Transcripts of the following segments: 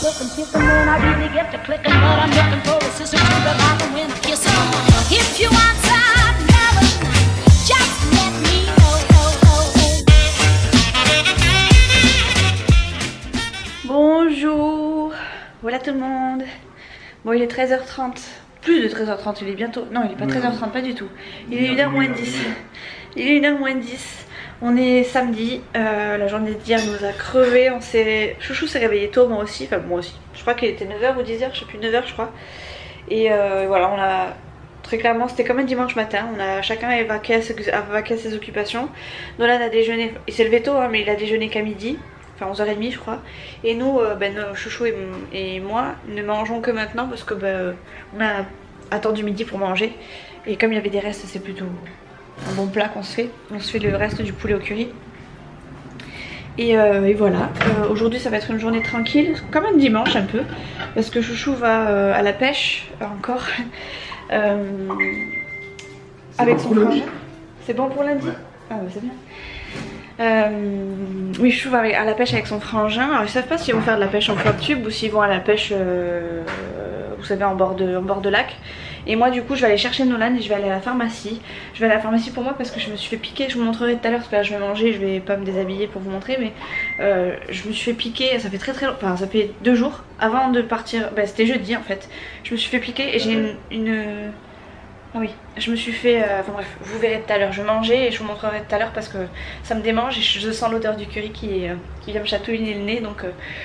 looking, kissing when I really get to clicking, but I'm looking for a sister to revive and win a kiss. If you want some loving, just let me know. Bonjour, voilà tout le monde. Bon, il est 13h30, plus de 13h30, il est bientôt, non il est pas 13h30, pas du tout. Il est 1h moins 10. Il est 1h moins 10. On est samedi, la journée d'hier nous a crevé, Chouchou s'est réveillé tôt, moi aussi, enfin moi aussi. Je crois qu'il était 9h ou 10h, je sais plus, 9h je crois. Et voilà, on a, très clairement c'était comme un dimanche matin, on a chacun évacué ses occupations. Nolan a déjeuné, il s'est levé tôt hein, mais il a déjeuné qu'à midi, enfin 11h30 je crois. Et nous, Chouchou et moi ne mangeons que maintenant parce que on a attendu midi pour manger. Et comme il y avait des restes, c'est plutôt un bon plat qu'on se fait. On se fait le reste du poulet au curry. Et voilà, aujourd'hui ça va être une journée tranquille, comme un dimanche un peu, parce que Chouchou va à la pêche encore avec son frangin. C'est bon pour lundi? Ouais. Ah bah c'est bien. Oui, Chouchou va à la pêche avec son frangin. Alors ils savent pas s'ils vont faire de la pêche en flop tube ou s'ils vont à la pêche vous savez en bord de lac. Et moi du coup je vais aller chercher Nolan et je vais aller à la pharmacie. Je vais à la pharmacie pour moi parce que je me suis fait piquer. Je vous montrerai tout à l'heure parce que là je vais manger, je vais pas me déshabiller pour vous montrer. Mais je me suis fait piquer, ça fait très longtemps, enfin ça fait 2 jours avant de partir. Bah c'était jeudi en fait. Je me suis fait piquer et j'ai Ah oui, je me suis fait, enfin bref, vous verrez tout à l'heure, je vais manger et je vous montrerai tout à l'heure parce que ça me démange et je sens l'odeur du curry qui vient me chatouiller le nez. Donc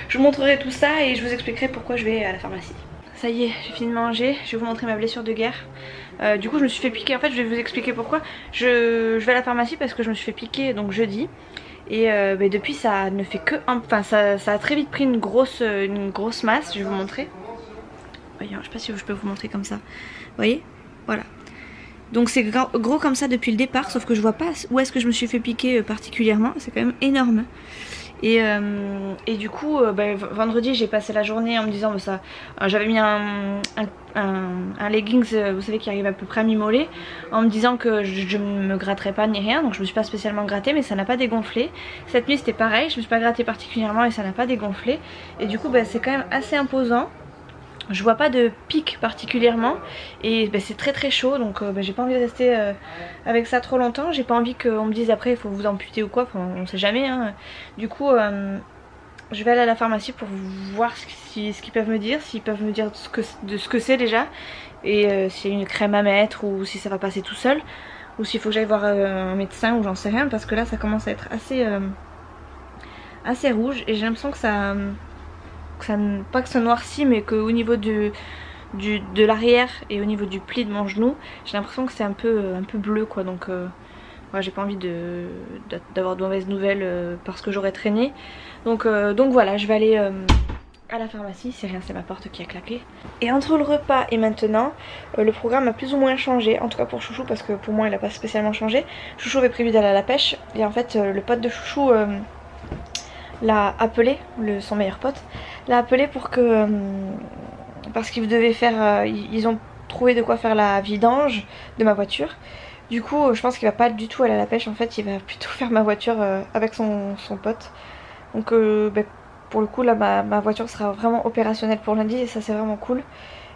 je vous montrerai tout ça et je vous expliquerai pourquoi je vais à la pharmacie. Ça y est, j'ai fini de manger, je vais vous montrer ma blessure de guerre. Du coup je me suis fait piquer, en fait je vais vous expliquer pourquoi. Je vais à la pharmacie parce que je me suis fait piquer donc jeudi. Et depuis ça ne fait que, enfin ça a très vite pris une grosse masse, je vais vous montrer. Voyez, je sais pas si je peux vous montrer comme ça, vous voyez, voilà. Donc c'est gros comme ça depuis le départ, sauf que je vois pas où est-ce que je me suis fait piquer particulièrement, c'est quand même énorme. Et du coup vendredi j'ai passé la journée en me disant ça, j'avais mis un leggings vous savez qui arrive à peu près à mi-mollet, en me disant que je ne me gratterais pas ni rien, donc je me suis pas spécialement grattée mais ça n'a pas dégonflé. Cette nuit c'était pareil, je me suis pas grattée particulièrement et ça n'a pas dégonflé. Et du coup c'est quand même assez imposant. Je vois pas de pic particulièrement et c'est très chaud donc j'ai pas envie de rester avec ça trop longtemps. J'ai pas envie qu'on me dise après il faut vous amputer ou quoi, enfin, on sait jamais hein. Du coup je vais aller à la pharmacie pour voir ce qu'ils peuvent me dire, s'ils peuvent me dire de ce que c'est déjà et s'il y a une crème à mettre ou si ça va passer tout seul ou s'il faut que j'aille voir un médecin ou j'en sais rien parce que là ça commence à être assez rouge et j'ai l'impression que ça pas que ça noircit mais qu'au niveau de l'arrière et au niveau du pli de mon genou j'ai l'impression que c'est un peu bleu quoi, donc ouais, j'ai pas envie d'avoir de mauvaises nouvelles parce que j'aurais traîné, donc voilà, je vais aller à la pharmacie, c'est rien, c'est ma porte qui a claqué. Et entre le repas et maintenant le programme a plus ou moins changé, en tout cas pour Chouchou parce que pour moi il a pas spécialement changé. Chouchou avait prévu d'aller à la pêche et en fait le pote de Chouchou l'a appelé, son meilleur pote l'a appelé pour que parce qu'ils devaient faire ils ont trouvé de quoi faire la vidange de ma voiture. Du coup je pense qu'il va pas du tout aller à la pêche, en fait il va plutôt faire ma voiture avec son pote. Donc pour le coup là ma voiture sera vraiment opérationnelle pour lundi et ça c'est vraiment cool.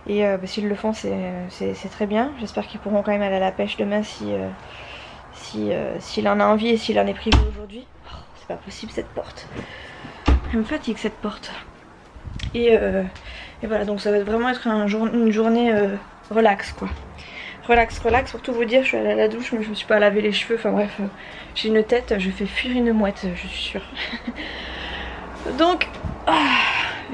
Et s'ils le font c'est très bien. J'espère qu'ils pourront quand même aller à la pêche demain s'il en a envie et s'il en est privé aujourd'hui. C'est pas possible cette porte. Elle me fatigue cette porte. Et voilà, donc ça va vraiment être une journée relax quoi. Relax. Pour tout vous dire, je suis allée à la douche mais je me suis pas lavé les cheveux. Enfin bref, j'ai une tête, je fais fuir une mouette, je suis sûre. Donc,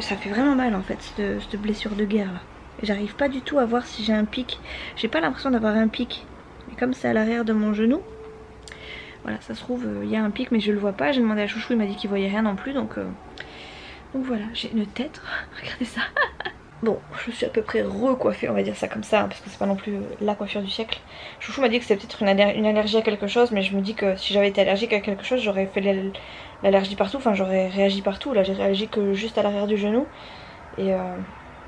ça fait vraiment mal en fait cette blessure de guerre là. Et j'arrive pas du tout à voir si j'ai un pic. J'ai pas l'impression d'avoir un pic. Mais comme c'est à l'arrière de mon genou. Voilà, ça se trouve, il y a un pic mais je le vois pas. J'ai demandé à Chouchou, il m'a dit qu'il voyait rien non plus. Donc voilà, j'ai une tête. Regardez ça. Bon, je suis à peu près recoiffée, on va dire ça comme ça, hein, parce que c'est pas non plus la coiffure du siècle. Chouchou m'a dit que c'était peut-être une allergie à quelque chose, mais je me dis que si j'avais été allergique à quelque chose, j'aurais fait l'allergie partout. Enfin, j'aurais réagi partout. Là, j'ai réagi que juste à l'arrière du genou. Et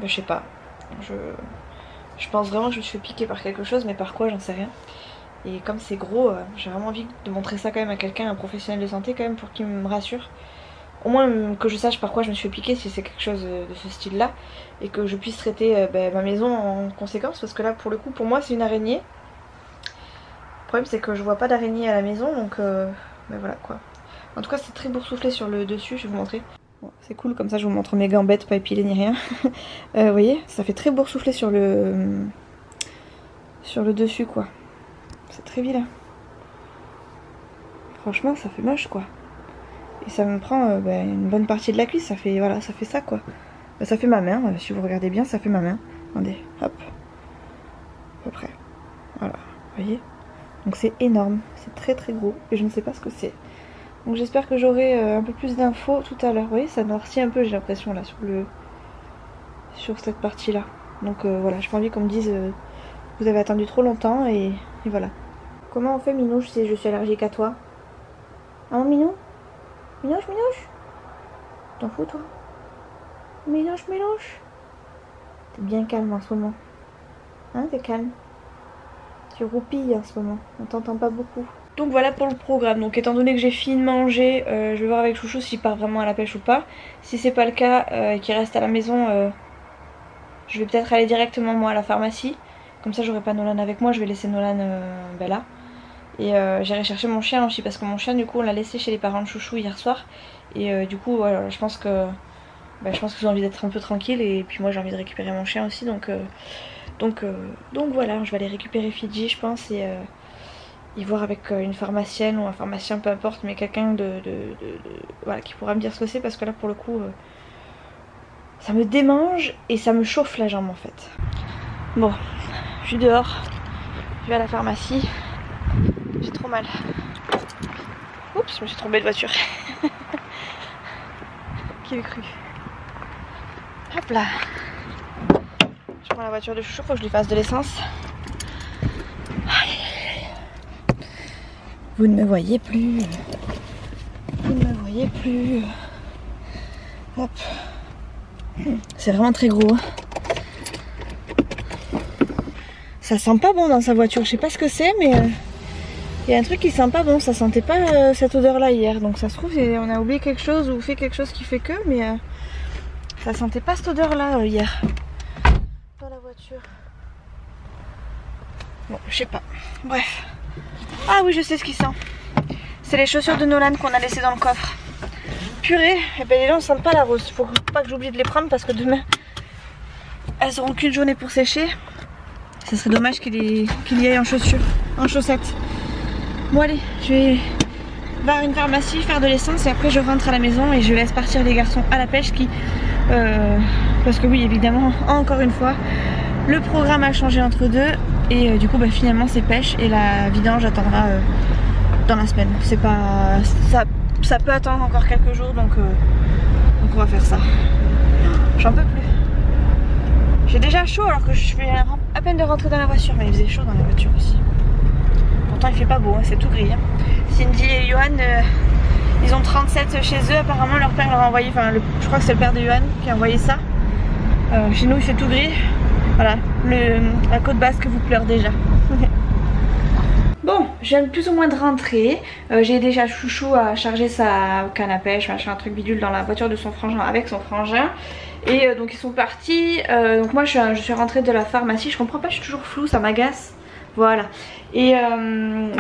je sais pas. Je pense vraiment que je me suis fait piquer par quelque chose, mais par quoi, j'en sais rien. Et comme c'est gros, j'ai vraiment envie de montrer ça quand même à quelqu'un, un professionnel de santé quand même, pour qu'il me rassure. au moins que je sache par quoi je me suis fait piquer si c'est quelque chose de ce style là, et que je puisse traiter ma maison en conséquence, parce que là pour le coup pour moi c'est une araignée. Le problème c'est que je vois pas d'araignée à la maison, donc voilà quoi. En tout cas c'est très boursouflé sur le dessus, je vais vous montrer. Bon, c'est cool, comme ça je vous montre mes gambettes pas épilées ni rien. Vous voyez, ça fait très boursouflé sur le dessus quoi. C'est très vilain. Franchement ça fait moche quoi. Et ça me prend une bonne partie de la cuisse, ça fait voilà, ça fait ça quoi. Ça fait ma main, si vous regardez bien ça fait ma main. Attendez, hop. À peu près. Voilà, vous voyez. Donc c'est énorme, c'est très très gros et je ne sais pas ce que c'est. Donc j'espère que j'aurai un peu plus d'infos tout à l'heure. Vous voyez, ça noircit un peu j'ai l'impression là sur cette partie là. Donc voilà, j'ai pas envie qu'on me dise vous avez attendu trop longtemps et voilà. Comment on fait Minouche si je suis allergique à toi? Hein Minou? Minouche, Minouche? T'en fous toi? Minouche, Minouche? T'es bien calme en ce moment. Hein, t'es calme? Tu roupilles en ce moment, on t'entend pas beaucoup. Donc voilà pour le programme. Donc étant donné que j'ai fini de manger, je vais voir avec Chouchou s'il part vraiment à la pêche ou pas. Si c'est pas le cas et qu'il reste à la maison, je vais peut-être aller directement moi à la pharmacie. Comme ça j'aurai pas Nolan avec moi, je vais laisser Nolan là. Et j'irai chercher mon chien aussi, parce que mon chien du coup on l'a laissé chez les parents de Chouchou hier soir. Et du coup voilà, je pense qu'ils ont envie d'être un peu tranquilles, et puis moi j'ai envie de récupérer mon chien aussi. Donc voilà, je vais aller récupérer Fidji je pense, et voir avec une pharmacienne ou un pharmacien, peu importe, mais quelqu'un voilà, qui pourra me dire ce que c'est, parce que là pour le coup ça me démange et ça me chauffe la jambe en fait. Bon, je suis dehors, je vais à la pharmacie, j'ai trop mal. Oups, je me suis trompée de voiture. Qui l'eût cru? Hop là. Je prends la voiture de Chouchou, faut que je lui fasse de l'essence. Vous ne me voyez plus. Vous ne me voyez plus. Hop. C'est vraiment très gros. Ça sent pas bon dans sa voiture. Je sais pas ce que c'est, mais il y a un truc qui sent pas bon. Ça sentait pas cette odeur là hier. Donc ça se trouve on a oublié quelque chose ou fait quelque chose qui fait que, mais ça sentait pas cette odeur là hier dans la voiture. Bon, je sais pas. Bref. Ah oui, je sais ce qui sent. C'est les chaussures de Nolan qu'on a laissées dans le coffre. Purée, et ben les gens ne sentent pas la rose. Faut pas que j'oublie de les prendre, parce que demain elles auront qu'une journée pour sécher. Ce serait dommage qu'il y ait en chaussures, en chaussettes. Bon allez, je vais vers une pharmacie faire de l'essence, et après je rentre à la maison et je laisse partir les garçons à la pêche parce que oui, évidemment, encore une fois, le programme a changé entre deux. Et du coup finalement c'est pêche, et la vidange attendra dans la semaine. C'est pas ça peut attendre encore quelques jours, donc on va faire ça. J'en peux plus. J'ai déjà chaud alors que je viens à peine de rentrer dans la voiture, mais il faisait chaud dans la voiture aussi. Pourtant il fait pas beau, hein, c'est tout gris. Hein. Cindy et Johan, ils ont 37 chez eux, apparemment leur père leur a envoyé, je crois que c'est le père de Johan qui a envoyé ça. Chez nous il fait tout gris. Voilà, la côte basque vous pleure déjà. Bon, je viens plus ou moins de rentrer. J'ai déjà Chouchou à charger sa canne à pêche, machin, un truc bidule dans la voiture de son frangin, avec son frangin. Et donc ils sont partis. Donc moi je suis rentrée de la pharmacie. Je comprends pas, je suis toujours floue, ça m'agace. Voilà. Et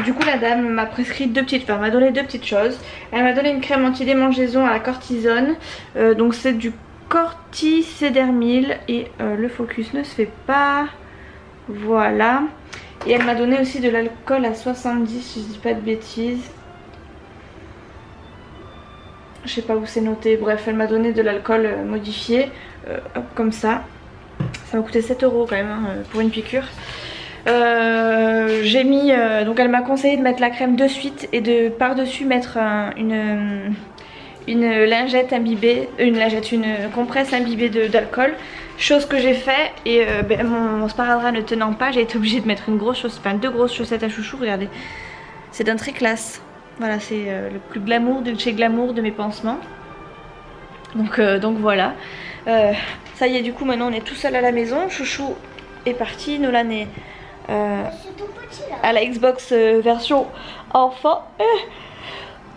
du coup la dame m'a prescrit elle m'a donné deux petites choses. Elle m'a donné une crème anti-démangeaison à la cortisone. Donc c'est du corticédermil, et le focus ne se fait pas. Voilà. Et elle m'a donné aussi de l'alcool à 70, si je dis pas de bêtises. Je sais pas où c'est noté. Bref, elle m'a donné de l'alcool modifié, hop, comme ça. Ça m'a coûté 7 € quand même hein, pour une piqûre. J'ai mis donc elle m'a conseillé de mettre la crème de suite et de par-dessus mettre une lingette imbibée, une compresse imbibée d'alcool. Chose que j'ai fait, et mon sparadrap ne tenant pas, j'ai été obligée de mettre deux grosses chaussettes à Chouchou. Regardez, c'est d'un très classe. Voilà, c'est le plus glamour de chez Glamour de mes pansements. Donc voilà. Ça y est, du coup maintenant on est tout seul à la maison. Chouchou est parti, Nolan est à la Xbox version enfant.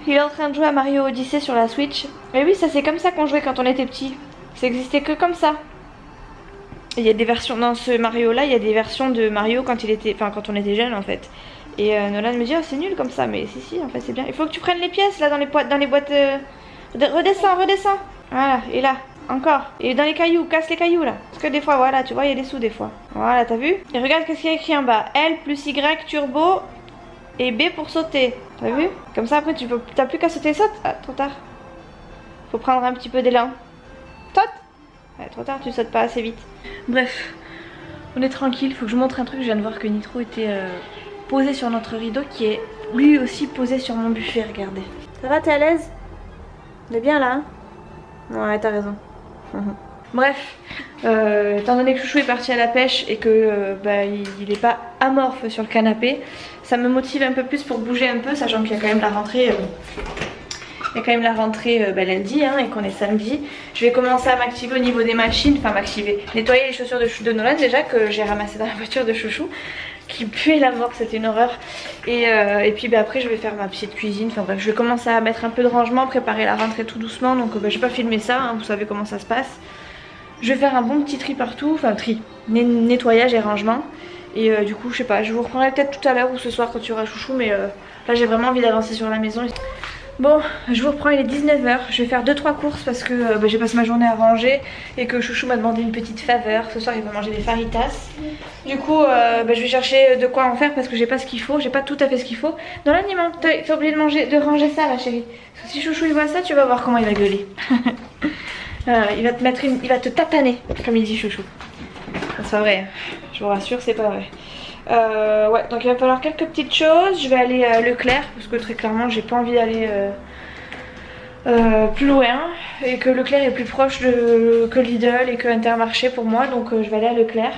Il est en train de jouer à Mario Odyssey sur la Switch. Et oui, ça c'est comme ça qu'on jouait quand on était petit. Ça existait que comme ça. Il y a des versions dans ce Mario là, il y a des versions de Mario quand quand on était jeune en fait. Et Nolan me dit oh c'est nul comme ça, mais si en fait c'est bien. Il faut que tu prennes les pièces là dans les boîtes. Redescends. Voilà, et là, encore. Et dans les cailloux, casse les cailloux là. Parce que des fois voilà, tu vois il y a des sous des fois. Voilà, t'as vu? Et regarde qu'est-ce qu'il y a écrit en bas. L plus Y turbo et B pour sauter. T'as vu? Comme ça après t'as plus qu'à sauter, saute. Ah trop tard. Faut prendre un petit peu d'élan. Saute. Ouais, trop tard, tu sautes pas assez vite. Bref, on est tranquille, faut que je vous montre un truc. Je viens de voir que Nitro était posé sur notre rideau qui est lui aussi posé sur mon buffet, regardez. Ça va, t'es à l'aise? On est bien là, hein? Ouais, t'as raison. Bref, étant donné que Chouchou est parti à la pêche et que il est pas amorphe sur le canapé, ça me motive un peu plus pour bouger un peu, sachant qu'il y a quand même la rentrée. Il y a quand même la rentrée lundi hein, et qu'on est samedi. Je vais commencer à m'activer au niveau des machines, enfin m'activer, nettoyer les chaussures de Nolan déjà que j'ai ramassé dans la voiture de Chouchou qui puait la mort, c'était une horreur. Et puis après je vais faire ma petite cuisine, enfin bref je vais commencer à mettre un peu de rangement, préparer la rentrée tout doucement. Donc je vais pas filmer ça, hein, vous savez comment ça se passe. Je vais faire un bon petit tri partout, enfin tri, nettoyage et rangement. Et du coup je sais pas, je vous reprendrai peut-être tout à l'heure ou ce soir quand tu auras Chouchou, mais là j'ai vraiment envie d'avancer sur la maison. Bon, je vous reprends, il est 19 h. Je vais faire 2-3 courses parce que j'ai passé ma journée à ranger et que Chouchou m'a demandé une petite faveur. Ce soir, il va manger des faritas. Du coup, je vais chercher de quoi en faire parce que j'ai pas ce qu'il faut. J'ai pas tout à fait ce qu'il faut. Dans l'aliment, t'as oublié de ranger ça là, chérie. Parce que si Chouchou il voit ça, tu vas voir comment il va gueuler. Il va te tataner, comme il dit Chouchou. C'est pas vrai, je vous rassure, c'est pas vrai. Ouais, donc il va falloir quelques petites choses. Je vais aller à Leclerc parce que très clairement j'ai pas envie d'aller plus loin et que Leclerc est plus proche que Lidl et que Intermarché pour moi, donc je vais aller à Leclerc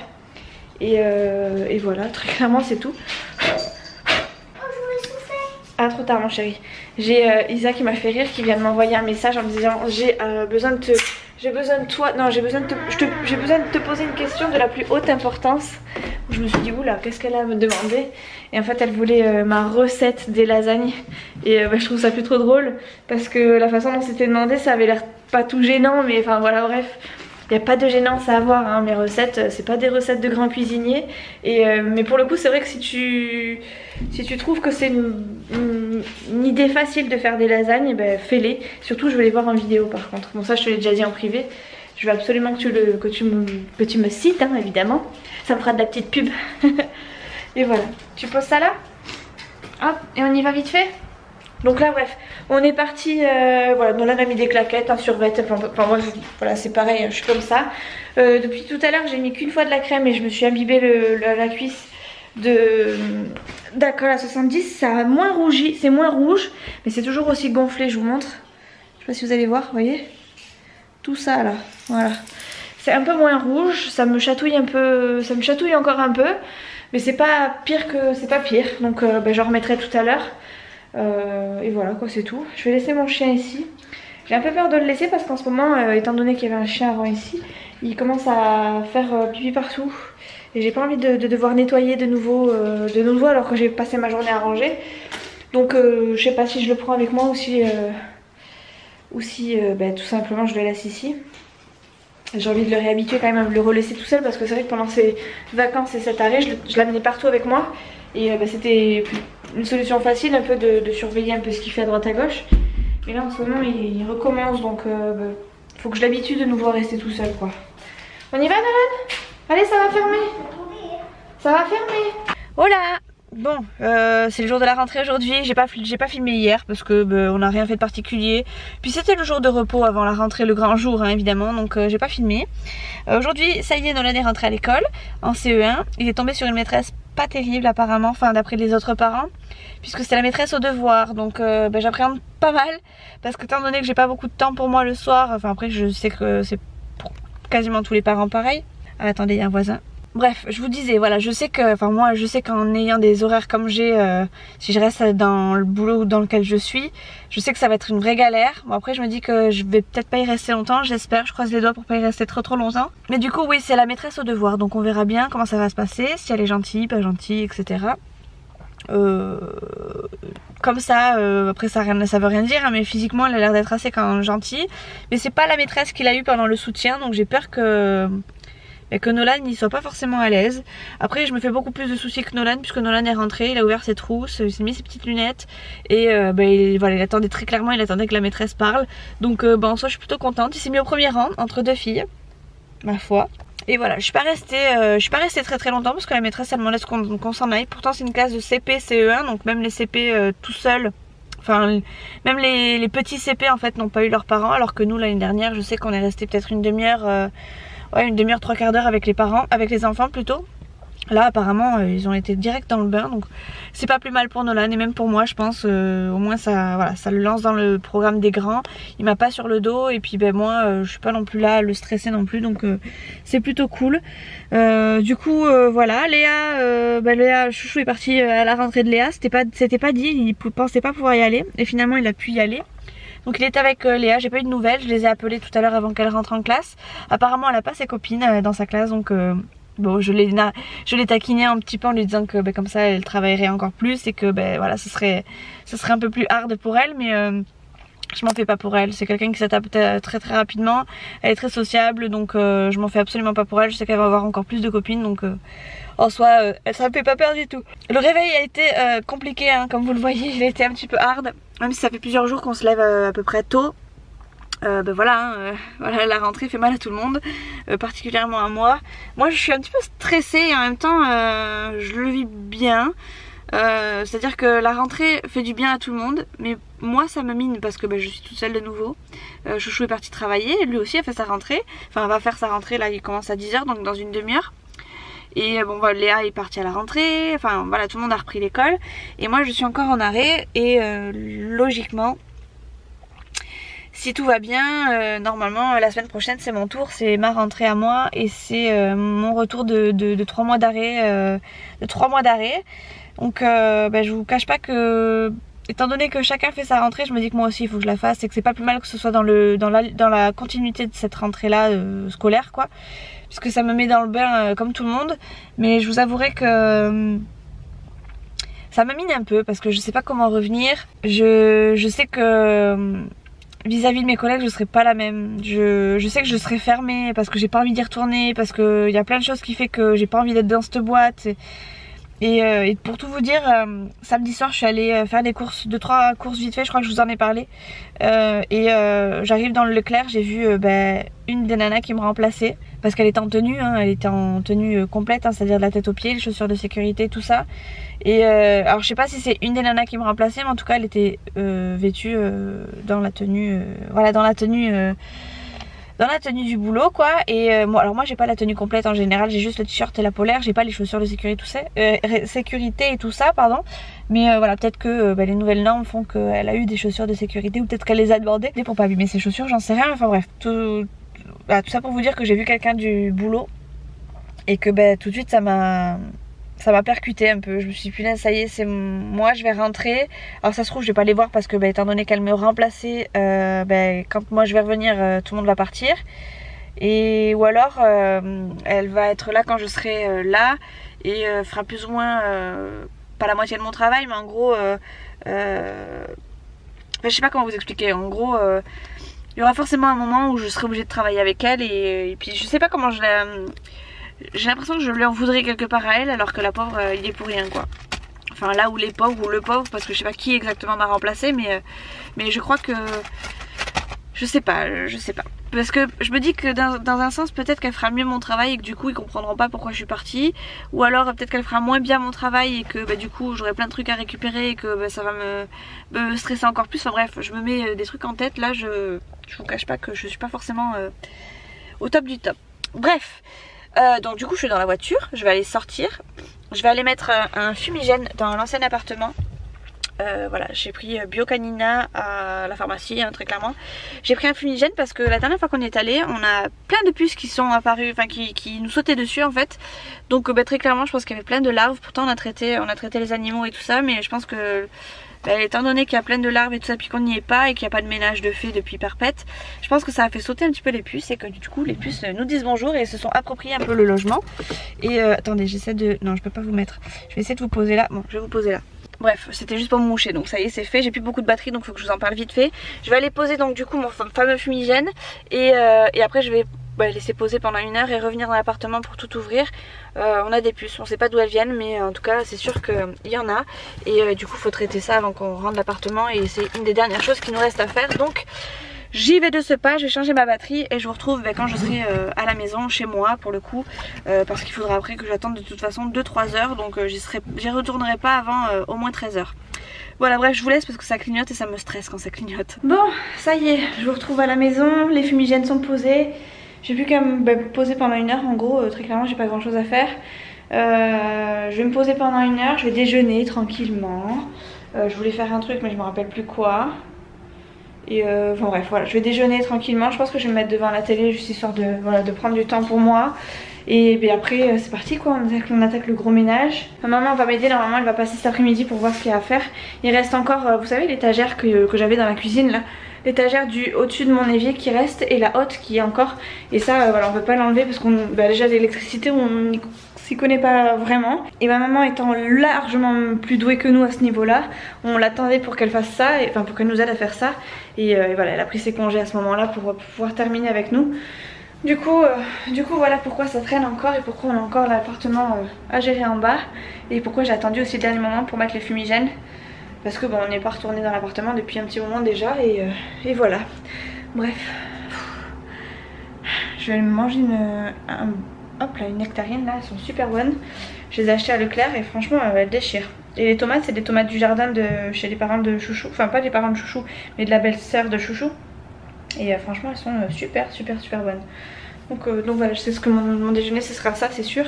et voilà, très clairement c'est tout. Ah trop tard mon chéri. J'ai Isa qui m'a fait rire, qui vient de m'envoyer un message en me disant j'ai besoin de toi, non j'ai besoin de te poser une question de la plus haute importance. Je me suis dit oula qu'est-ce qu'elle a à me demander. Et en fait elle voulait ma recette des lasagnes. Et je trouve ça plus trop drôle parce que la façon dont c'était demandé ça avait l'air pas tout gênant. Mais enfin voilà bref, il n'y a pas de gênance à avoir hein. Mes recettes c'est pas des recettes de grands cuisiniers. Mais pour le coup c'est vrai que si tu trouves que c'est une idée facile de faire des lasagnes, fais-les. Surtout je veux les voir en vidéo par contre. Bon ça je te l'ai déjà dit en privé. Je veux absolument que tu me cites hein, évidemment. Ça me fera de la petite pub. Et voilà. Tu poses ça là. Hop, et on y va vite fait. Donc là bref, on est parti, voilà, donc là on a mis des claquettes, un survêt, enfin moi voilà c'est pareil, je suis comme ça. Depuis tout à l'heure j'ai mis qu'une fois de la crème et je me suis imbibé la cuisse d'alcool à 70, ça a moins rougi, c'est moins rouge, mais c'est toujours aussi gonflé, je vous montre. Je sais pas si vous allez voir, vous voyez. Tout ça là, voilà. C'est un peu moins rouge, ça me chatouille un peu, ça me chatouille encore un peu, mais c'est pas pire que, c'est pas pire, donc j'en remettrai tout à l'heure. Et voilà quoi, c'est tout. Je vais laisser mon chien ici. J'ai un peu peur de le laisser parce qu'en ce moment, étant donné qu'il y avait un chien avant ici, il commence à faire pipi partout. Et j'ai pas envie de devoir nettoyer de nouveau alors que j'ai passé ma journée à ranger. Donc je sais pas si je le prends avec moi ou si tout simplement je le laisse ici. J'ai envie de le réhabituer quand même à me le relaisser tout seul parce que c'est vrai que pendant ces vacances et cet arrêt je l'amenais partout avec moi. Et c'était une solution facile un peu de surveiller un peu ce qu'il fait à droite à gauche. Mais là en ce moment il recommence donc faut que je l'habitue de nouveau à rester tout seul quoi. On y va Nolan? Allez ça va fermer. Ça va fermer. Hola. Bon c'est le jour de la rentrée aujourd'hui. J'ai pas filmé hier parce que on n'a rien fait de particulier. Puis c'était le jour de repos avant la rentrée, le grand jour hein, évidemment, donc j'ai pas filmé. Aujourd'hui ça y est, Nolan est rentré à l'école en CE1. Il est tombé sur une maîtresse pas terrible apparemment, enfin d'après les autres parents, puisque c'était la maîtresse au devoir. Donc j'appréhende pas mal parce que étant donné que j'ai pas beaucoup de temps pour moi le soir, enfin après je sais que c'est pour quasiment tous les parents pareil. Ah, attendez, il y a un voisin. Bref, je vous disais, voilà, je sais que, enfin moi je sais qu'en ayant des horaires comme j'ai, si je reste dans le boulot dans lequel je suis, je sais que ça va être une vraie galère. Bon après je me dis que je vais peut-être pas y rester longtemps, j'espère, je croise les doigts pour pas y rester trop longtemps. Mais du coup oui, c'est la maîtresse au devoir, donc on verra bien comment ça va se passer, si elle est gentille, pas gentille, etc. comme ça, après ça veut rien dire, hein, mais physiquement elle a l'air d'être assez quand même gentille. Mais c'est pas la maîtresse qu'il a eu pendant le soutien, donc j'ai peur que Nolan n'y soit pas forcément à l'aise. Après je me fais beaucoup plus de soucis que Nolan, puisque Nolan est rentré, il a ouvert ses trousses, il s'est mis ses petites lunettes et voilà, il attendait très clairement, il attendait que la maîtresse parle. Donc en soi je suis plutôt contente, il s'est mis au premier rang entre 2 filles, ma foi. Et voilà, je suis pas restée très longtemps parce que la maîtresse elle m'en laisse qu'on s'en aille. Pourtant c'est une classe de CP, CE1, donc même les CP tout seuls, enfin même les petits CP en fait n'ont pas eu leurs parents, alors que nous l'année dernière je sais qu'on est resté peut-être une demi-heure, une demi-heure, 3/4 d'heure avec les parents, avec les enfants plutôt. Là apparemment ils ont été direct dans le bain, donc c'est pas plus mal pour Nolan et même pour moi je pense. Au moins ça, voilà, ça le lance dans le programme des grands, il m'a pas sur le dos et puis moi je suis pas non plus là à le stresser non plus, donc c'est plutôt cool. Du coup voilà, Léa, Chouchou est parti à la rentrée de Léa, c'était pas dit, il pensait pas pouvoir y aller et finalement il a pu y aller. Donc il était avec Léa, j'ai pas eu de nouvelles, je les ai appelées tout à l'heure avant qu'elle rentre en classe. Apparemment elle a pas ses copines dans sa classe, donc bon, je l'ai taquiné un petit peu en lui disant que comme ça elle travaillerait encore plus et que voilà, ce serait un peu plus hard pour elle, mais je m'en fais pas pour elle. C'est quelqu'un qui s'adapte très rapidement, elle est très sociable, donc je m'en fais absolument pas pour elle. Je sais qu'elle va avoir encore plus de copines, donc en soi ça me fait pas peur du tout. Le réveil a été compliqué, hein, comme vous le voyez, il a été un petit peu hard, même si ça fait plusieurs jours qu'on se lève à peu près tôt. Voilà, voilà, la rentrée fait mal à tout le monde, particulièrement à moi. Moi je suis un petit peu stressée et en même temps je le vis bien. C'est à dire que la rentrée fait du bien à tout le monde, mais moi ça me mine parce que je suis toute seule de nouveau. Chouchou est parti travailler, lui aussi a fait sa rentrée, enfin va faire sa rentrée, là il commence à 10 h, donc dans une demi-heure. Et bon voilà, Léa est partie à la rentrée, enfin voilà, tout le monde a repris l'école et moi je suis encore en arrêt et logiquement, si tout va bien, normalement la semaine prochaine c'est mon tour, c'est ma rentrée à moi et c'est mon retour de 3 mois d'arrêt. Donc je vous cache pas que, étant donné que chacun fait sa rentrée, je me dis que moi aussi il faut que je la fasse et que c'est pas plus mal que ce soit dans la continuité de cette rentrée là scolaire quoi, puisque ça me met dans le bain comme tout le monde. Mais je vous avouerai que ça me mine un peu parce que je sais pas comment revenir. Je sais que vis-à-vis de mes collègues je serai pas la même. Je sais que je serai fermée parce que j'ai pas envie d'y retourner, parce qu'il y a plein de choses qui fait que j'ai pas envie d'être dans cette boîte. Et pour tout vous dire, samedi soir je suis allée faire des courses, 2-3 courses vite fait, je crois que je vous en ai parlé. J'arrive dans le Leclerc, j'ai vu une des nanas qui me remplaçait, parce qu'elle était en tenue, hein, elle était en tenue complète, hein, c'est-à-dire de la tête aux pieds, les chaussures de sécurité, tout ça. Et alors je sais pas si c'est une des nanas qui me remplaçait, mais en tout cas elle était vêtue dans la tenue, voilà, dans la tenue du boulot quoi. Et alors moi j'ai pas la tenue complète en général, j'ai juste le t-shirt et la polaire, j'ai pas les chaussures de sécurité, sécurité et tout ça, pardon. Mais voilà, peut-être que les nouvelles normes font qu'elle a eu des chaussures de sécurité, ou peut-être qu'elle les a demandées pour pas abîmer ses chaussures, j'en sais rien. Enfin bref, tout ça pour vous dire que j'ai vu quelqu'un du boulot et que tout de suite ça m'a percuté un peu. Je me suis dit punaise, ça y est, c'est moi, je vais rentrer. Alors ça se trouve je vais pas les voir parce que étant donné qu'elle me remplaçait, quand moi je vais revenir, tout le monde va partir. Et ou alors elle va être là quand je serai là et fera plus ou moins pas la moitié de mon travail, mais en gros je sais pas comment vous expliquer. En gros il y aura forcément un moment où je serai obligée de travailler avec elle et puis je sais pas comment j'ai l'impression que je lui en voudrais quelque part à elle, alors que la pauvre il est pour rien quoi. Enfin là où les pauvres ou le pauvre, parce que je sais pas qui exactement m'a remplacé, mais je crois que je sais pas, parce que je me dis que dans un sens peut-être qu'elle fera mieux mon travail et que du coup ils comprendront pas pourquoi je suis partie, ou alors peut-être qu'elle fera moins bien mon travail et que du coup j'aurai plein de trucs à récupérer et que ça va me stresser encore plus. Enfin bref, je me mets des trucs en tête là, je vous cache pas que je suis pas forcément au top du top. Bref, donc du coup je suis dans la voiture, je vais aller sortir, je vais aller mettre un fumigène dans l'ancien appartement. Voilà, j'ai pris Biocanina à la pharmacie, hein, très clairement. J'ai pris un fumigène parce que la dernière fois qu'on y est allé, on a plein de puces qui sont apparues, enfin qui nous sautaient dessus en fait. Donc très clairement je pense qu'il y avait plein de larves. Pourtant on a traité les animaux et tout ça, mais je pense que étant donné qu'il y a plein de larves et tout ça, puis qu'on n'y est pas et qu'il n'y a pas de ménage de fait depuis perpète, je pense que ça a fait sauter un petit peu les puces et que du coup les puces nous disent bonjour et se sont appropriées un peu le logement. Et attendez, j'essaie de... Non, je peux pas vous mettre. Je vais essayer de vous poser là. Bon, je vais vous poser là. Bref, c'était juste pour me moucher, donc ça y est, c'est fait. J'ai plus beaucoup de batterie, donc il faut que je vous en parle vite fait. Je vais aller poser donc du coup mon fameux fumigène et après je vais laisser poser pendant 1 heure et revenir dans l'appartement pour tout ouvrir. On a des puces, on sait pas d'où elles viennent, mais en tout cas c'est sûr qu'il y en a. Et du coup faut traiter ça avant qu'on rentre l'appartement et c'est une des dernières choses qui nous reste à faire. Donc j'y vais de ce pas, je vais changer ma batterie et je vous retrouve quand je serai à la maison, chez moi pour le coup, parce qu'il faudra après que j'attende de toute façon 2-3 heures, donc j'y retournerai pas avant au moins 13 heures. Voilà, bref, je vous laisse parce que ça clignote et ça me stresse quand ça clignote. Bon, ça y est, je vous retrouve à la maison, les fumigènes sont posés. J'ai plus qu'à me poser pendant 1 heure, en gros, très clairement j'ai pas grand chose à faire. Je vais me poser pendant 1 heure, je vais déjeuner tranquillement. Je voulais faire un truc mais je me rappelle plus quoi. Et bon bref, voilà, je vais déjeuner tranquillement. Je pense que je vais me mettre devant la télé juste histoire de prendre du temps pour moi. Et bien après c'est parti quoi, on attaque le gros ménage. Ma maman va m'aider, normalement elle va passer cet après-midi pour voir ce qu'il y a à faire. Il reste encore, vous savez l'étagère que j'avais dans la cuisine là, l'étagère au-dessus de mon évier qui reste et la haute qui est encore. Et ça voilà, on peut pas l'enlever parce qu'on déjà l'électricité on s'y connaît pas vraiment. Et ma maman étant largement plus douée que nous à ce niveau là, on l'attendait pour qu'elle fasse ça, enfin pour qu'elle nous aide à faire ça. Et voilà, elle a pris ses congés à ce moment là pour pouvoir terminer avec nous. Du coup voilà pourquoi ça traîne encore et pourquoi on a encore l'appartement à gérer en bas. Et pourquoi j'ai attendu aussi le dernier moment pour mettre les fumigènes. Parce que bon, on n'est pas retourné dans l'appartement depuis un petit moment déjà et voilà. Bref. Je vais manger une nectarine là, elles sont super bonnes. Je les ai achetées à Leclerc et franchement elles déchirent. Et les tomates, c'est des tomates du jardin chez les parents de Chouchou. Enfin pas les parents de Chouchou, mais de la belle-sœur de Chouchou. Et franchement elles sont super bonnes. Donc voilà, je sais ce que mon déjeuner ce sera ça c'est sûr.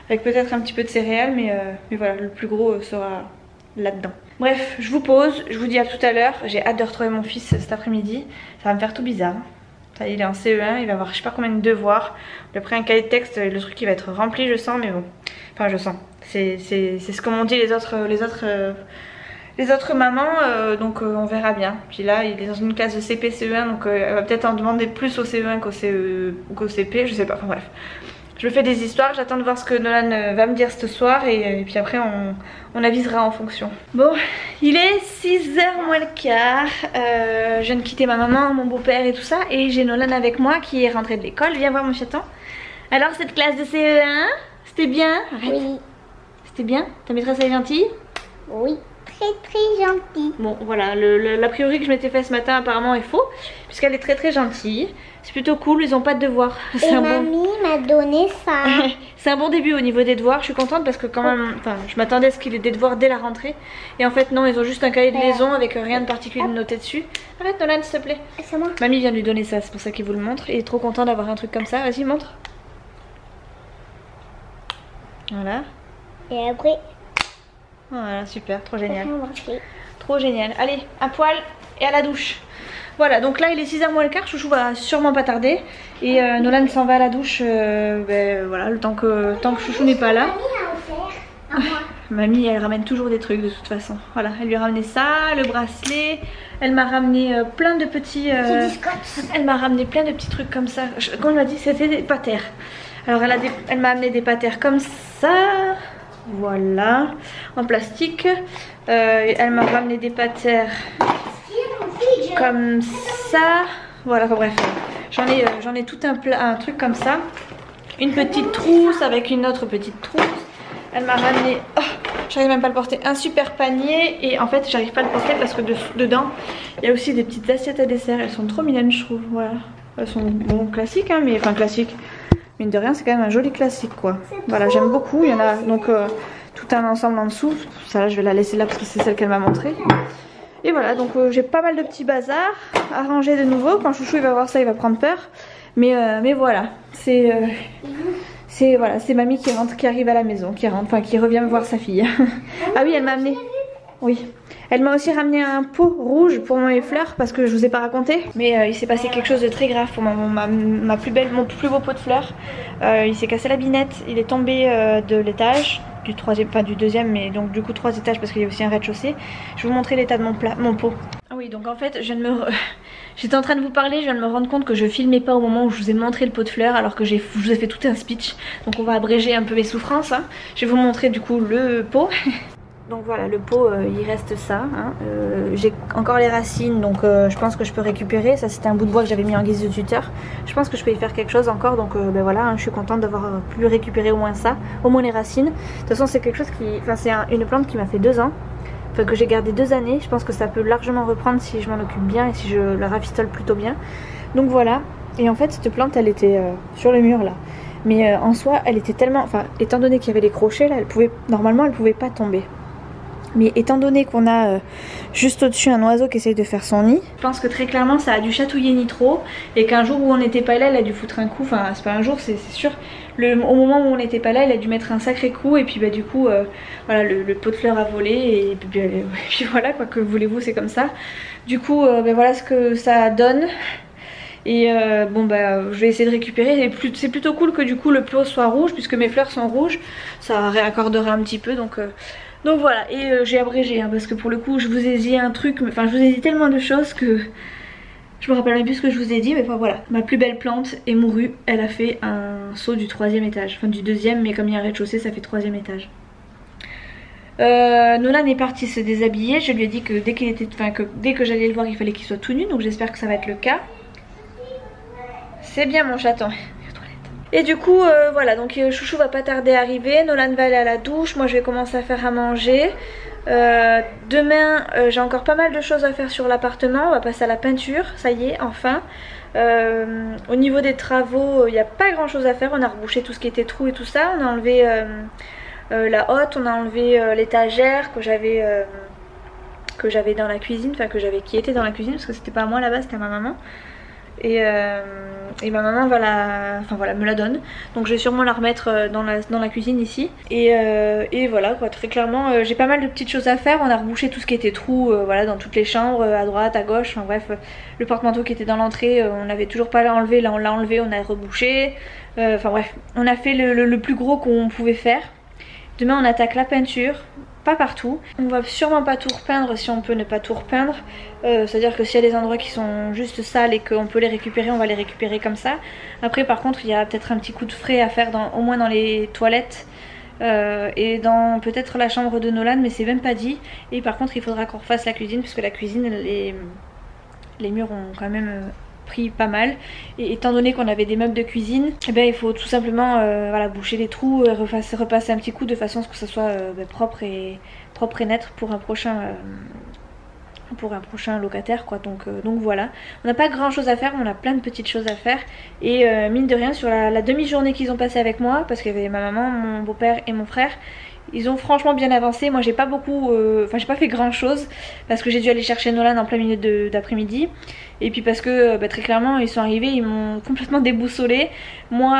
Avec peut-être un petit peu de céréales mais voilà, le plus gros sera là-dedans. Bref, je vous pose, je vous dis à tout à l'heure. J'ai hâte de retrouver mon fils cet après-midi. Ça va me faire tout bizarre. Ça, il est en CE1, il va avoir je sais pas combien de devoirs. Après un cahier de texte, le truc il va être rempli je sens, mais bon. Enfin je sens. C'est ce que m'ont dit les autres mamans, donc on verra bien. Puis là il est dans une classe de CP CE1, donc elle va peut-être en demander plus au CE1 qu'au CE ou qu'au CP, je sais pas, enfin bref. Je me fais des histoires, j'attends de voir ce que Nolan va me dire ce soir et puis après on avisera en fonction. Bon, il est 6h moins le quart, je viens de quitter ma maman, mon beau-père et tout ça et j'ai Nolan avec moi qui est rentré de l'école. Viens voir mon chaton. Alors cette classe de CE1, c'était bien? Arrête. Oui. C'était bien? Ta maîtresse est gentille? Oui. Très gentille. Bon voilà, l'a priori que je m'étais fait ce matin apparemment est faux, puisqu'elle est très gentille. C'est plutôt cool, ils ont pas de devoirs. Et mamie m'a donné ça. C'est un bon début au niveau des devoirs, je suis contente parce que quand même, enfin je m'attendais à ce qu'il y ait des devoirs dès la rentrée. Et en fait non, ils ont juste un cahier de liaison avec rien de particulier de noté dessus. Arrête Nolan s'il te plaît. C'est moi. Mamie vient de lui donner ça, c'est pour ça qu'il vous le montre. Il est trop content d'avoir un truc comme ça, vas-y montre. Voilà. Et après... Voilà, super, trop génial. Trop génial. Allez, à poil et à la douche. Voilà, donc là il est 6h moins le quart, Chouchou va sûrement pas tarder. Et Nolan s'en va à la douche, voilà, le temps que Chouchou n'est pas là. Mamie elle ramène toujours des trucs de toute façon. Voilà, elle lui a ramené ça, le bracelet. Elle m'a ramené plein de petits... elle m'a ramené plein de petits trucs comme ça. Comme elle m'a dit, c'était des patères. Alors elle m'a amené des patères comme ça. Voilà, en plastique. Elle m'a ramené des patères comme ça. Voilà, enfin bref, j'en ai tout un truc comme ça. Une petite trousse avec une autre petite trousse. Elle m'a ramené, oh, j'arrive même pas à le porter, un super panier. Et en fait j'arrive pas à le porter parce que dedans il y a aussi des petites assiettes à dessert. Elles sont trop mignonnes je trouve, voilà. Elles sont bon classiques hein, mais enfin classiques. Mine de rien c'est quand même un joli classique quoi. Voilà, j'aime beaucoup, il y en a donc tout un ensemble en dessous. Ça là je vais la laisser là parce que c'est celle qu'elle m'a montré. Et voilà, donc j'ai pas mal de petits bazars à ranger de nouveau. Quand Chouchou il va voir ça il va prendre peur. Mais voilà, c'est voilà, c'est mamie qui arrive à la maison, qui revient voir sa fille. Ah oui, elle m'a amené. Oui. Elle m'a aussi ramené un pot rouge pour mes fleurs parce que je vous ai pas raconté. Mais il s'est passé quelque chose de très grave pour mon plus beau pot de fleurs. Il s'est cassé la binette, il est tombé de l'étage, du deuxième, mais donc du coup 3 étages parce qu'il y a aussi un rez-de-chaussée. Je vais vous montrer l'état de mon pot. Ah oui, donc en fait j'étais en train de vous parler, je viens de me rendre compte que je filmais pas au moment où je vous ai montré le pot de fleurs alors que je vous ai fait tout un speech. Donc on va abréger un peu mes souffrances hein. Je vais vous montrer du coup le pot. Donc voilà, le pot il reste ça, hein. J'ai encore les racines, donc je pense que je peux récupérer. Ça c'était un bout de bois que j'avais mis en guise de tuteur. Je pense que je peux y faire quelque chose encore, donc ben voilà, hein, je suis contente d'avoir pu récupérer au moins ça, au moins les racines. De toute façon c'est quelque chose qui, enfin c'est une plante qui m'a fait 2 ans, enfin que j'ai gardé 2 années. Je pense que ça peut largement reprendre si je m'en occupe bien et si je la rafistole plutôt bien. Donc voilà, et en fait cette plante elle était sur le mur là. Mais en soi elle était tellement, enfin étant donné qu'il y avait les crochets là, normalement elle pouvait pas tomber. Mais étant donné qu'on a juste au-dessus un oiseau qui essaye de faire son nid, je pense que très clairement ça a dû chatouiller Nitro et qu'un jour où on n'était pas là, elle a dû foutre un coup, enfin c'est pas un jour, c'est sûr. Au moment où on n'était pas là, elle a dû mettre un sacré coup et puis bah du coup voilà, le pot de fleurs a volé et puis voilà quoi, que voulez-vous, c'est comme ça. Du coup bah, voilà ce que ça donne. Et bon bah je vais essayer de récupérer et c'est plutôt cool que du coup le pot soit rouge puisque mes fleurs sont rouges, ça réaccordera un petit peu donc voilà. Et j'ai abrégé hein, parce que pour le coup je vous ai dit un truc, enfin je vous ai dit tellement de choses que je me rappelle même plus ce que je vous ai dit, mais enfin voilà. Ma plus belle plante est mourue, elle a fait un saut du 3e étage, enfin du 2e, mais comme il y a un rez-de-chaussée ça fait 3e étage. Nolan est parti se déshabiller, je lui ai dit que dès que j'allais le voir il fallait qu'il soit tout nu, donc j'espère que ça va être le cas. C'est bien mon chaton. Et du coup voilà, donc Chouchou va pas tarder à arriver, Nolan va aller à la douche, moi je vais commencer à faire à manger. Demain j'ai encore pas mal de choses à faire sur l'appartement, on va passer à la peinture, ça y est enfin. Au niveau des travaux il n'y a pas grand chose à faire, on a rebouché tout ce qui était trou et tout ça, on a enlevé la hotte, on a enlevé l'étagère que j'avais dans la cuisine, enfin qui était dans la cuisine parce que c'était pas à moi là-bas, c'était à ma maman. Et ma maman me la donne, donc je vais sûrement la remettre dans la cuisine ici. Et voilà quoi, très clairement j'ai pas mal de petites choses à faire. On a rebouché tout ce qui était trou voilà, dans toutes les chambres, à droite, à gauche, enfin bref, le porte-manteau qui était dans l'entrée on n'avait toujours pas enlevé, là on l'a enlevé, on a rebouché, enfin bref, on a fait le plus gros qu'on pouvait faire. Demain on attaque la peinture, pas partout. On va sûrement pas tout repeindre si on peut ne pas tout repeindre. C'est à dire que s'il y a des endroits qui sont juste sales et qu'on peut les récupérer, on va les récupérer comme ça. Après par contre il y a peut-être un petit coup de frais à faire au moins dans les toilettes et dans peut-être la chambre de Nolan, mais c'est même pas dit. Et par contre il faudra qu'on refasse la cuisine puisque la cuisine les murs ont quand même pris pas mal, et étant donné qu'on avait des meubles de cuisine, eh bien, il faut tout simplement voilà, boucher les trous, repasser un petit coup de façon à ce que ça soit propre et net pour un prochain locataire quoi. Donc voilà, on n'a pas grand chose à faire, on a plein de petites choses à faire. Et mine de rien sur la demi-journée qu'ils ont passé avec moi, parce qu'il y avait ma maman, mon beau-père et mon frère, ils ont franchement bien avancé. Moi j'ai pas beaucoup, j'ai pas fait grand chose parce que j'ai dû aller chercher Nolan en plein milieu d'après-midi. Et puis parce que très clairement ils sont arrivés, ils m'ont complètement déboussolée. Moi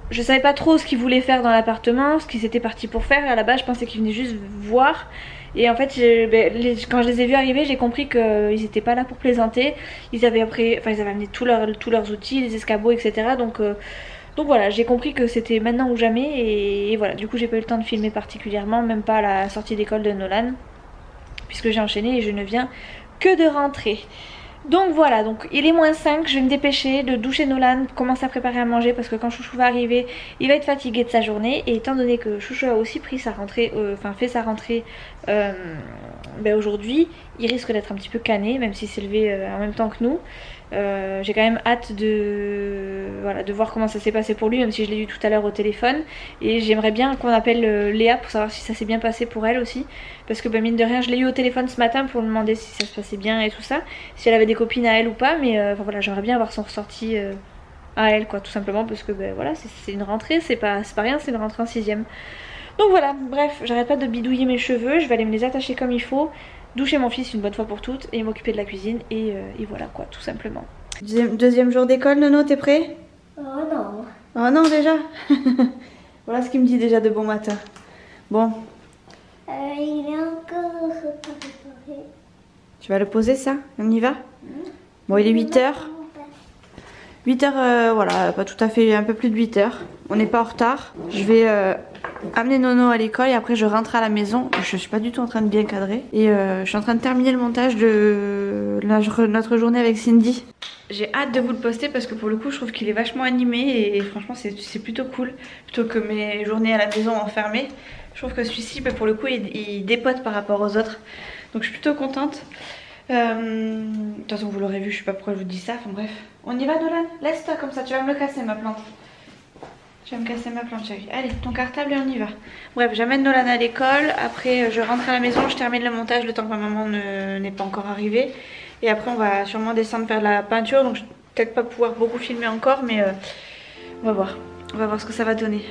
je savais pas trop ce qu'ils voulaient faire dans l'appartement, ce qu'ils étaient partis pour faire. À la base je pensais qu'ils venaient juste voir. Et en fait quand je les ai vus arriver, j'ai compris qu'ils étaient pas là pour plaisanter. Ils avaient amené tous leurs outils, les escabeaux, etc. Donc voilà, j'ai compris que c'était maintenant ou jamais. Et voilà, du coup j'ai pas eu le temps de filmer particulièrement, même pas à la sortie d'école de Nolan, puisque j'ai enchaîné et je ne viens que de rentrer. Donc voilà, donc il est -5, je vais me dépêcher de doucher Nolan, commencer à préparer à manger parce que quand Chouchou va arriver, il va être fatigué de sa journée. Et étant donné que Chouchou a aussi pris sa rentrée, fait sa rentrée aujourd'hui, il risque d'être un petit peu cané, même s'il s'est levé en même temps que nous. J'ai quand même hâte de voir comment ça s'est passé pour lui, même si je l'ai eu tout à l'heure au téléphone. Et j'aimerais bien qu'on appelle Léa pour savoir si ça s'est bien passé pour elle aussi, parce que mine de rien je l'ai eu au téléphone ce matin pour lui demander si ça se passait bien et tout ça, si elle avait des copines à elle ou pas. Mais voilà, j'aimerais bien avoir son ressenti à elle quoi, tout simplement, parce que voilà, c'est une rentrée, c'est pas rien, c'est une rentrée en 6ème. Donc voilà, bref, j'arrête pas de bidouiller mes cheveux, je vais aller me les attacher comme il faut, doucher mon fils une bonne fois pour toutes et m'occuper de la cuisine et voilà quoi, tout simplement. Deuxième jour d'école, Nono, t'es prêt? Oh non. Oh non, déjà. Voilà ce qu'il me dit déjà de bon matin. Bon. Il est encore pas préparé. Tu vas le poser ça? On y va? Bon, il est 8h. 8h, voilà, pas tout à fait, un peu plus de 8h. On n'est pas en retard. Je vais amener Nono à l'école et après je rentre à la maison. Je suis pas du tout en train de bien cadrer. Et je suis en train de terminer le montage de notre journée avec Cindy. j'ai hâte de vous le poster parce que pour le coup je trouve qu'il est vachement animé et franchement c'est plutôt cool. Plutôt que mes journées à la maison enfermées. Je trouve que celui-ci pour le coup il dépote par rapport aux autres. Donc je suis plutôt contente. De toute façon vous l'aurez vu, je sais pas pourquoi je vous dis ça. Enfin bref. On y va Nolan? Laisse-toi comme ça, tu vas me le casser ma plante. Tu vas me casser ma plante chérie. Allez, ton cartable et on y va. Bref, j'amène Nolan à l'école. Après je rentre à la maison, je termine le montage le temps que ma maman n'est pas encore arrivée. Et après on va sûrement descendre faire de la peinture. Donc je vais peut-être pas pouvoir beaucoup filmer encore, mais on va voir. On va voir ce que ça va donner.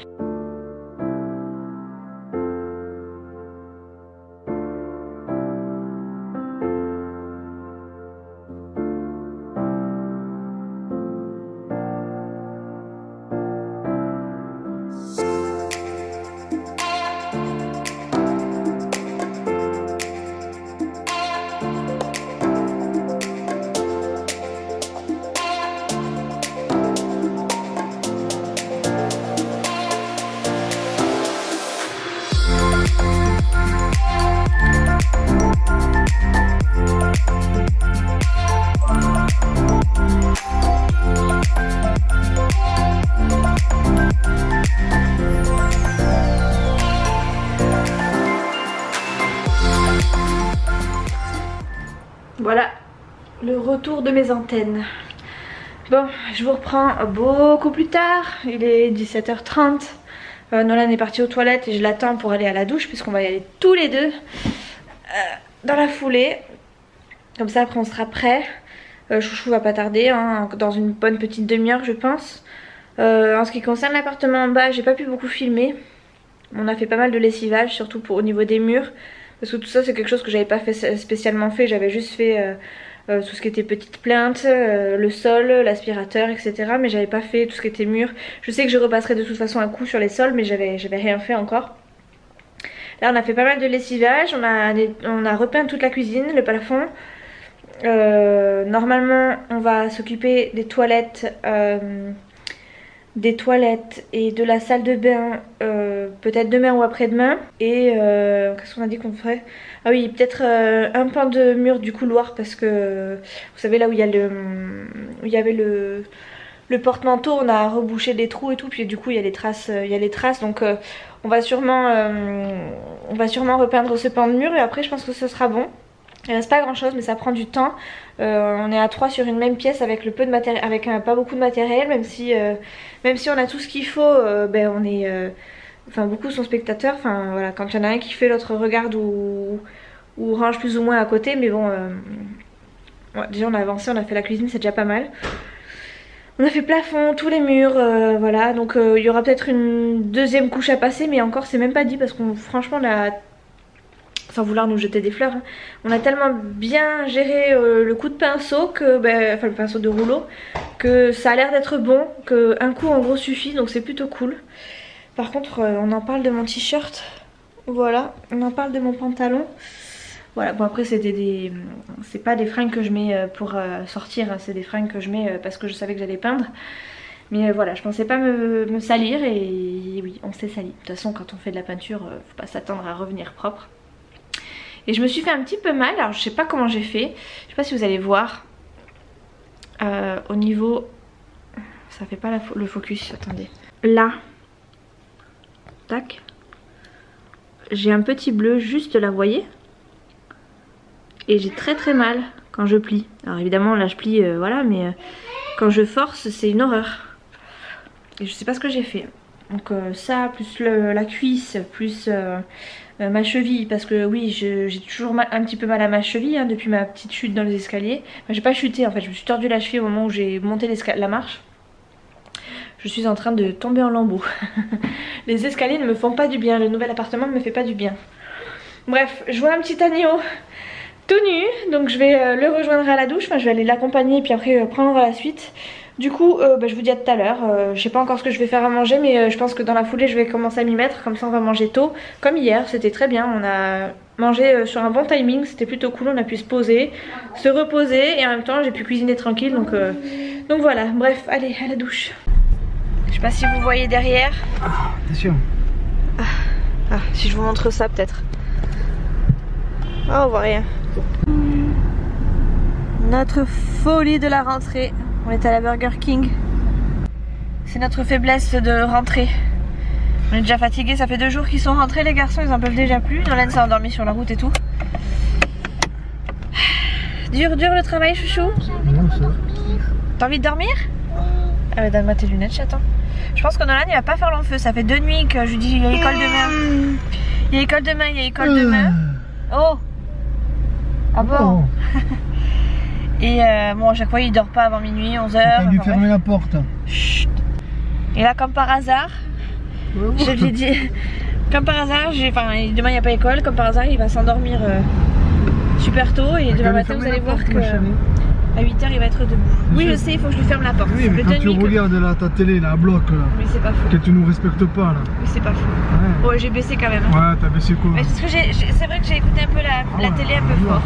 Voilà le retour de mes antennes. Bon, je vous reprends beaucoup plus tard. Il est 17h30. Nolan est parti aux toilettes et je l'attends pour aller à la douche puisqu'on va y aller tous les deux dans la foulée. Comme ça après on sera prêt. Chouchou va pas tarder, hein, dans une bonne petite demi-heure je pense. En ce qui concerne l'appartement en bas, j'ai pas pu beaucoup filmer. On a fait pas mal de lessivage, surtout au niveau des murs. Parce que tout ça c'est quelque chose que j'avais pas fait spécialement fait. J'avais juste fait tout ce qui était petite plainte, le sol, l'aspirateur, etc. Mais j'avais pas fait tout ce qui était mur. Je sais que je repasserai de toute façon un coup sur les sols, mais j'avais rien fait encore. Là on a fait pas mal de lessivage. On a repeint toute la cuisine, le plafond. Normalement on va s'occuper des toilettes et de la salle de bain peut-être demain ou après-demain. Et qu'est-ce qu'on a dit qu'on ferait? Ah oui, peut-être un pan de mur du couloir parce que vous savez là où il y avait le porte-manteau, on a rebouché des trous et tout, puis du coup il y a les traces, donc on va sûrement repeindre ce pan de mur et après je pense que ce sera bon. Il reste pas grand chose mais ça prend du temps. On est à 3 sur une même pièce avec le peu de matériel, avec pas beaucoup de matériel, même si on a tout ce qu'il faut, ben on est enfin beaucoup sont spectateurs. Enfin voilà, quand il y en a un qui fait, l'autre regarde ou range plus ou moins à côté, mais bon ouais, déjà on a avancé, on a fait la cuisine, c'est déjà pas mal. On a fait plafond, tous les murs, voilà, donc il y aura peut-être une deuxième couche à passer, mais encore c'est même pas dit parce qu'on franchement on a, sans vouloir nous jeter des fleurs, hein, on a tellement bien géré le coup de pinceau, que, enfin le pinceau de rouleau, que ça a l'air d'être bon, qu'un coup en gros suffit, donc c'est plutôt cool. Par contre on en parle de mon t-shirt, voilà, on en parle de mon pantalon. Voilà, bon après c'est pas des fringues que je mets pour sortir, hein, c'est des fringues que je mets parce que je savais que j'allais peindre. Mais voilà, je pensais pas me salir et oui, on s'est sali. De toute façon quand on fait de la peinture, faut pas s'attendre à revenir propre. Et je me suis fait un petit peu mal, alors je sais pas comment j'ai fait, je sais pas si vous allez voir au niveau, ça fait pas le focus, attendez, là, tac, j'ai un petit bleu juste là, vous voyez, et j'ai très mal quand je plie. Alors évidemment là je plie, voilà, mais quand je force c'est une horreur. Et je sais pas ce que j'ai fait. Donc ça, plus la cuisse, plus ma cheville, parce que oui j'ai toujours un petit peu mal à ma cheville, hein, depuis ma petite chute dans les escaliers. Enfin, j'ai pas chuté en fait, je me suis tordu la cheville au moment où j'ai monté la marche. Je suis en train de tomber en lambeaux. Les escaliers ne me font pas du bien, le nouvel appartement ne me fait pas du bien. Bref, je vois un petit agneau tout nu, donc je vais le rejoindre à la douche, enfin je vais aller l'accompagner et puis après prendre la suite. Du coup je vous dis à tout à l'heure, je sais pas encore ce que je vais faire à manger, mais je pense que dans la foulée je vais commencer à m'y mettre, comme ça on va manger tôt. Comme hier, c'était très bien, on a mangé sur un bon timing, c'était plutôt cool, on a pu se poser, se reposer et en même temps j'ai pu cuisiner tranquille, donc voilà, bref, allez à la douche. Je sais pas si vous voyez derrière. Attention. Si je vous montre ça peut-être. Oh, on voit rien. Notre folie de la rentrée. On est à la Burger King. C'est notre faiblesse de rentrer. On est déjà fatigués, ça fait 2 jours qu'ils sont rentrés les garçons, ils en peuvent déjà plus. Nolan s'est endormi sur la route et tout. Dur le travail chouchou. T'as envie de dormir? Ah bah donne-moi tes lunettes chaton. Je pense que Nolan il va pas faire long feu, ça fait 2 nuits que je lui dis il y a école demain. Il y a école demain, il y a école demain. Oh. Ah bon. Et bon à chaque fois il dort pas avant minuit, 11h. T'as dû fermer la porte. Chut. Et là comme par hasard, je lui ai dit, comme par hasard, demain il n'y a pas école, comme par hasard il va s'endormir super tôt et demain matin vous allez voir que à 8h il va être debout. Oui je sais, il faut que je lui ferme la porte. Oui mais quand tu regardes là, ta télé là, à bloc là, mais c'est pas faux. Que tu nous respectes pas là. Mais c'est pas faux. Ouais. Bon j'ai baissé quand même. Ouais t'as baissé quoi? Mais parce que c'est vrai que j'ai écouté un peu la télé un peu fort.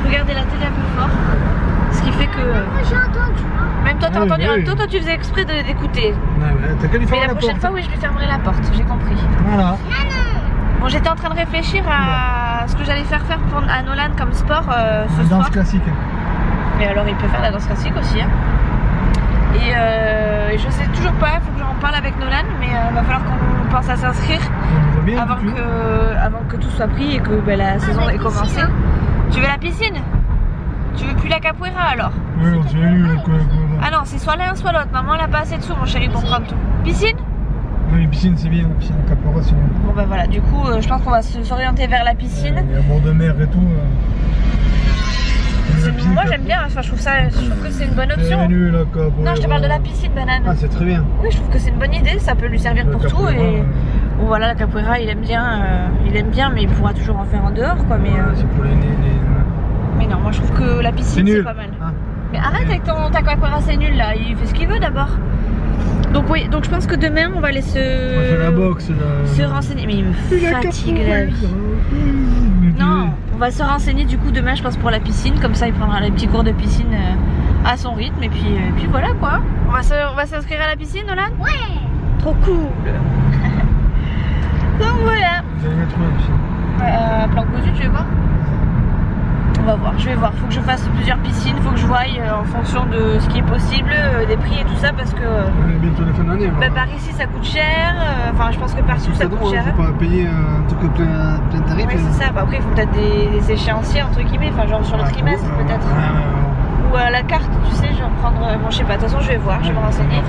Regardez la télé un peu fort. Ce qui fait que... Moi j'ai entendu. Même toi t'as entendu, en même temps toi tu faisais exprès d'écouter. T'as qu'à lui fermer Mais la prochaine fois oui je lui fermerai la porte, j'ai compris. Voilà. Bon j'étais en train de réfléchir à ce que j'allais faire à Nolan comme sport ce soir. Danse classique. Mais alors il peut faire la danse classique aussi hein. Et je sais toujours pas, il faut que j'en parle avec Nolan, mais il va falloir qu'on pense à s'inscrire avant que tout soit pris et que la saison ait commencé. Hein. Tu veux la piscine? Tu veux plus la capoeira alors? Oui, on s'est lu la capoeira. Ah non, c'est soit l'un soit l'autre. Maman elle a pas assez de sous mon chéri pour prendre tout. Piscine? Oui, piscine c'est bien, piscine capoeira c'est bien. Bon bah voilà, du coup je pense qu'on va s'orienter vers la piscine. Il y a bord de mer et tout. Moi j'aime bien, enfin, je trouve que c'est une bonne option. Nul, la capoeira. Non je te parle de la piscine banane. Ah c'est très bien. Oui je trouve que c'est une bonne idée, ça peut lui servir pour tout et... Bon voilà la capoeira il aime bien mais il pourra toujours en faire en dehors quoi mais... C'est pour les... Mais non moi je trouve que la piscine c'est pas mal. Ah. Mais arrête avec ta capoeira c'est nul là, il fait ce qu'il veut d'abord. Donc oui, donc je pense que demain on va aller se la boxe, se renseigner. Mais il me fatigue la vie. Non, on va se renseigner du coup demain je pense pour la piscine, comme ça il prendra les petits cours de piscine à son rythme et puis voilà quoi. On va s'inscrire à la piscine Nolan? Ouais. Trop cool. Donc voilà. Vous allez mettre où la piscine? Plan cousu tu veux voir? On va voir, je vais voir, faut que je fasse plusieurs piscines, faut que je voie en fonction de ce qui est possible, des prix et tout ça parce que... On est bientôt la fin de l'année. Bah, par ici ça coûte cher, enfin je pense que partout ça coûte cher. Faut pas payer un truc plein tarif. Oui c'est ça, bah, après il faut peut-être des échéanciers entre guillemets, enfin genre sur le trimestre peut-être. Ou à la carte, tu sais, genre prendre, bon je sais pas, de toute façon je vais voir, je vais me renseigner.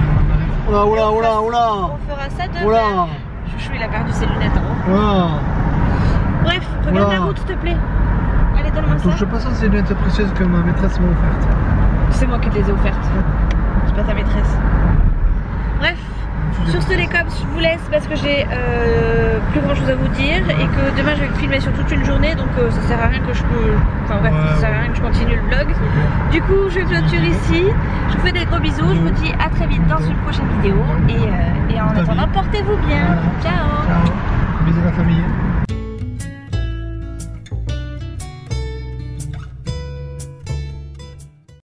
Oula. On fera ça demain. Chouchou il a perdu ses lunettes en haut. Bref, regarde la route s'il te plaît. Allez, donne-moi ça. Je passe à ces lunettes précieuses que ma maîtresse m'a offertes. C'est moi qui te les ai offertes. C'est pas ta maîtresse. Bref, sur ce les cops, je vous laisse parce que j'ai plus grand chose à vous dire et que demain je vais filmer sur toute une journée donc ça sert à rien que ça sert à rien que je continue le vlog. Du coup, je clôture ici. Je vous fais des gros bisous. Je vous dis à très vite dans une prochaine vidéo et en attendant, portez-vous bien. Ciao. Ciao. Bisous la famille.